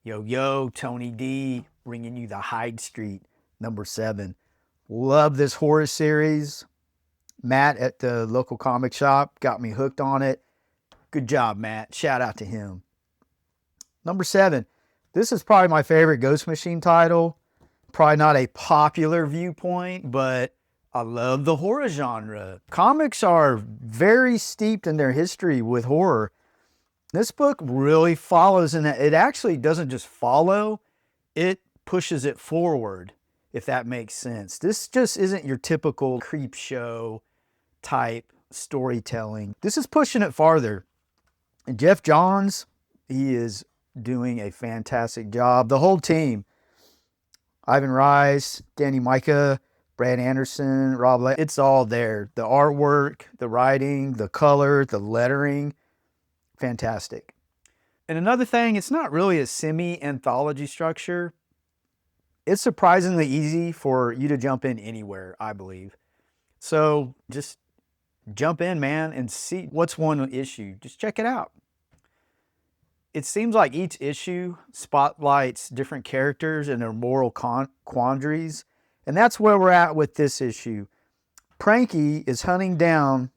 Yo, yo, Tony D, bringing you the Hyde Street, #7. Love this horror series. Matt at the local comic shop got me hooked on it. Good job, Matt. Shout out to him. #7. This is probably my favorite Ghost Machine title. Probably not a popular viewpoint, but I love the horror genre. Comics are very steeped in their history with horror. This book really follows in that. It actually doesn't just follow, it pushes it forward, if that makes sense. This just isn't your typical creep show type storytelling. This is pushing it farther. And Geoff Johns, he is doing a fantastic job. The whole team, Ivan Reis, Danny Micah, Brad Anderson, Rob Le, it's all there. The artwork, the writing, the color, the lettering, fantastic. And another thing, it's not really a semi-anthology structure. It's surprisingly easy for you to jump in anywhere, I believe. So just jump in, man, and see what's one issue. Just check it out. It seems like each issue spotlights different characters and their moral quandaries. And that's where we're at with this issue. Pranky is hunting down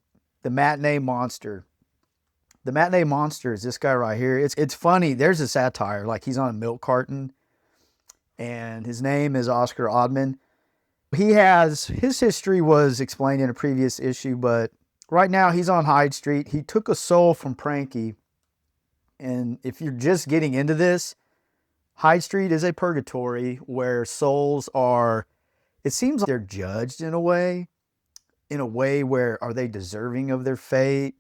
the matinee monster. The matinee monster is this guy right here. It's funny. There's a satire. Like, he's on a milk carton. And his name is Oscar Oddman. His history was explained in a previous issue, but right now he's on Hyde Street. He took a soul from Pranky. And if you're just getting into this, Hyde Street is a purgatory where souls are, it seems like they're judged in a way where, are they deserving of their fate?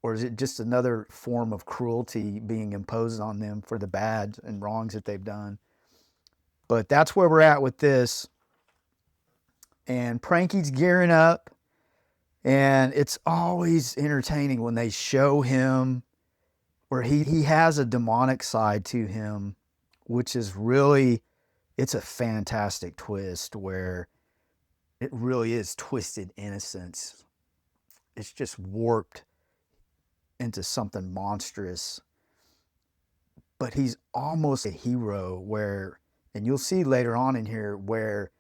Or is it just another form of cruelty being imposed on them for the bad and wrongs that they've done? But that's where we're at with this. And Pranky's gearing up. And it's always entertaining when they show him where he has a demonic side to him, which is really, it's a fantastic twist where it really is twisted innocence. It's just warped into something monstrous. But he's almost a hero where, and you'll see later on in here, where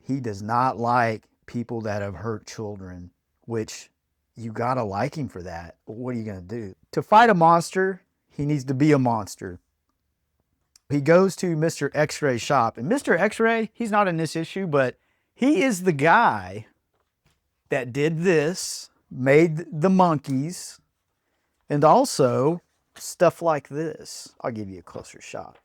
he does not like people that have hurt children, which you gotta like him for that. What are you gonna do? To fight a monster, he needs to be a monster. He goes to Mr. X-Ray's shop, and Mr. X-Ray, he's not in this issue, but he is the guy that did this, made the monkeys, and also stuff like this. I'll give you a closer shot.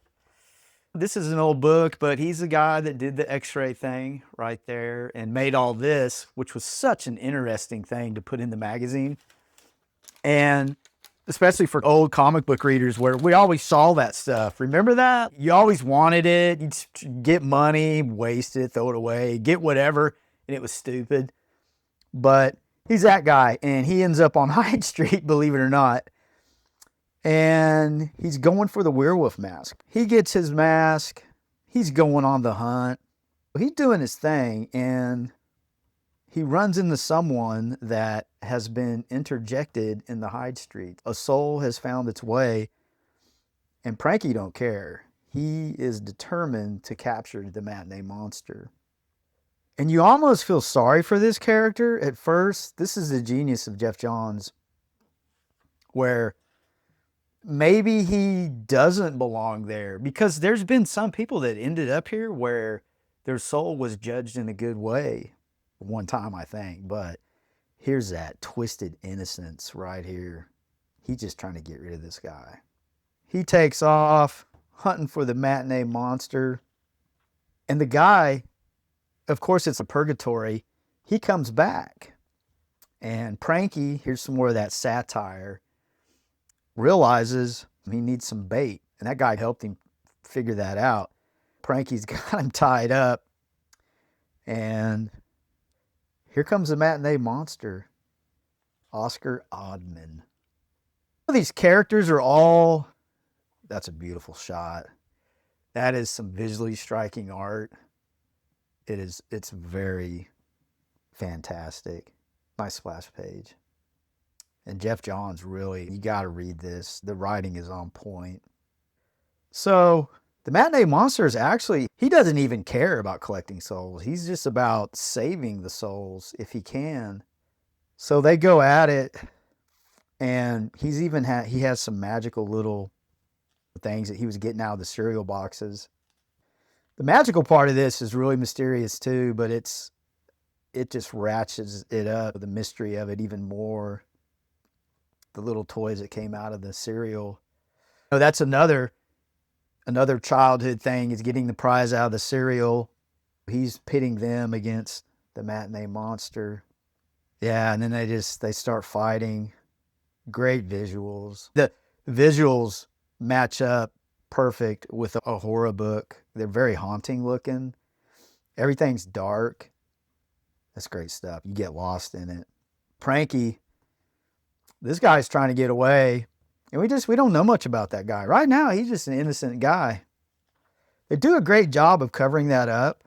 This is an old book, but he's the guy that did the X-ray thing right there and made all this, which was such an interesting thing to put in the magazine. And especially for old comic book readers where we always saw that stuff. Remember that? You always wanted it. You'd get money, waste it, throw it away, get whatever, and it was stupid. But he's that guy, and he ends up on Hyde Street, believe it or not. And he's going for the werewolf mask. He gets his mask. He's going on the hunt. He's doing his thing, and he runs into someone that has been interjected in the Hyde Street. A soul has found its way, and Pranky don't care. He is determined to capture the matinee monster. And you almost feel sorry for this character at first. This is the genius of Geoff Johns, where maybe he doesn't belong there, because there's been some people that ended up here where their soul was judged in a good way one time, I think. But here's that twisted innocence right here. He's just trying to get rid of this guy. He takes off hunting for the matinee monster. And the guy, of course, it's a purgatory. He comes back. And Pranky, here's some more of that satire, realizes he needs some bait. And that guy helped him figure that out. Pranky's got him tied up. And here comes the matinee monster, Oscar Oddman. These characters are all, that's a beautiful shot. That is some visually striking art. It's very fantastic. Nice splash page. And Geoff Johns, really, you got to read this. The writing is on point. So the Matinee Monster is actually, he doesn't even care about collecting souls. He's just about saving the souls if he can. So they go at it, and he has some magical little things that he was getting out of the cereal boxes. The magical part of this is really mysterious too, but it just ratchets it up, the mystery of it even more. The little toys that came out of the cereal. Oh, that's another childhood thing, is getting the prize out of the cereal. He's pitting them against the Matinee Monster. Yeah, and then they start fighting. Great visuals. The visuals match up perfect with a horror book. They're very haunting looking. Everything's dark. That's great stuff. You get lost in it. Pranky, this guy's trying to get away, and we don't know much about that guy. Right now, he's just an innocent guy. They do a great job of covering that up.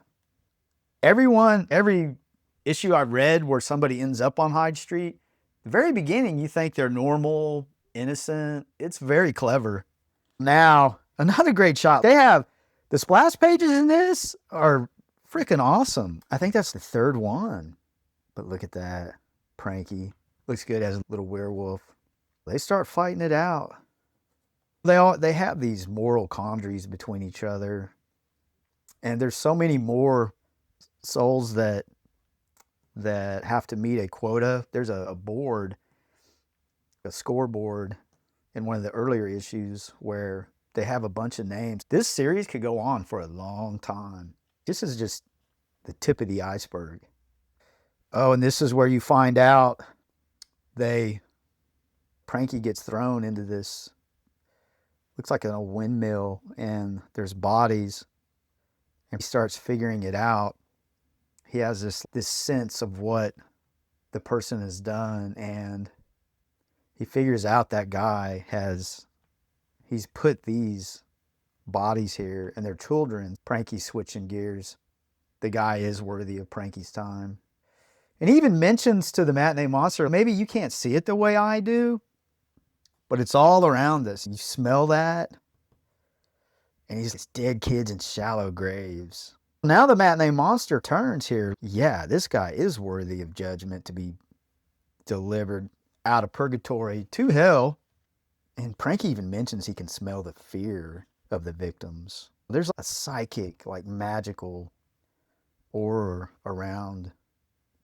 Every issue I've read where somebody ends up on Hyde Street, the very beginning, you think they're normal, innocent. It's very clever. Now, another great shot. They have the splash pages in this are freaking awesome. I think that's the third one. But look at that. Pranky. Looks good as a little werewolf. They start fighting it out. They have these moral quandaries between each other. And there's so many more souls that have to meet a quota. There's a board, a scoreboard in one of the earlier issues where they have a bunch of names. This series could go on for a long time. This is just the tip of the iceberg. Oh, and this is where you find out Pranky gets thrown into this, looks like a windmill, and there's bodies, and he starts figuring it out. He has this sense of what the person has done, and he figures out that guy he's put these bodies here, and they're children. Pranky's switching gears. The guy is worthy of Pranky's time. And he even mentions to the Matinee Monster, maybe you can't see it the way I do, but it's all around us. You smell that? And he's dead kids in shallow graves. Now the Matinee Monster turns here. Yeah, this guy is worthy of judgment, to be delivered out of purgatory to hell. And Pranky even mentions he can smell the fear of the victims. There's a psychic, like magical aura around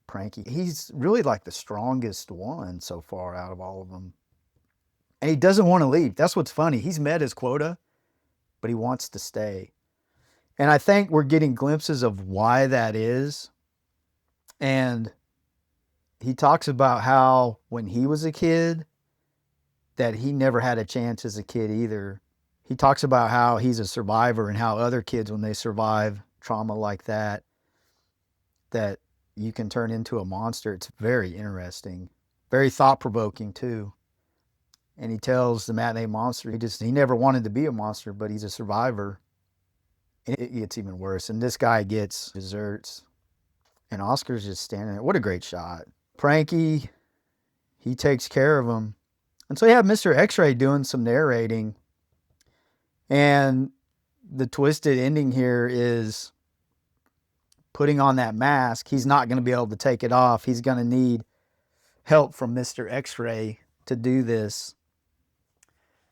Pranky. He's really like the strongest one so far out of all of them. And he doesn't want to leave. That's what's funny. He's met his quota, but he wants to stay. And I think we're getting glimpses of why that is. And he talks about how when he was a kid, that he never had a chance as a kid either. He talks about how he's a survivor, and how other kids, when they survive trauma like that you can turn into a monster. It's very interesting. Very thought-provoking too. And he tells the Matinee Monster he never wanted to be a monster, but he's a survivor. And it gets even worse. And this guy gets desserts. And Oscar's just standing there. What a great shot. Pranky, he takes care of him. And so you have Mr. X-Ray doing some narrating. And the twisted ending here is putting on that mask. He's not going to be able to take it off. He's going to need help from Mr. X-Ray to do this.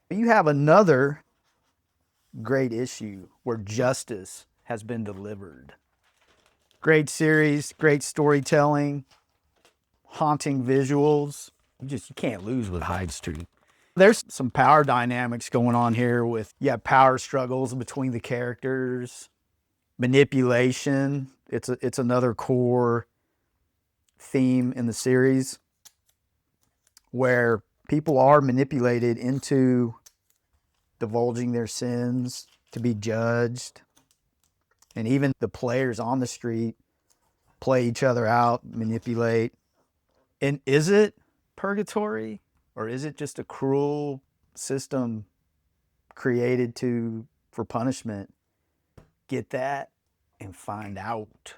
You have another great issue where justice has been delivered. Great series, great storytelling, haunting visuals. You can't lose with Hyde Street. There's some power dynamics going on here with, power struggles between the characters, manipulation. It's another core theme in the series where people are manipulated into divulging their sins to be judged. And even the players on the street play each other out, manipulate. And is it purgatory, or is it just a cruel system created for punishment? Get that and find out.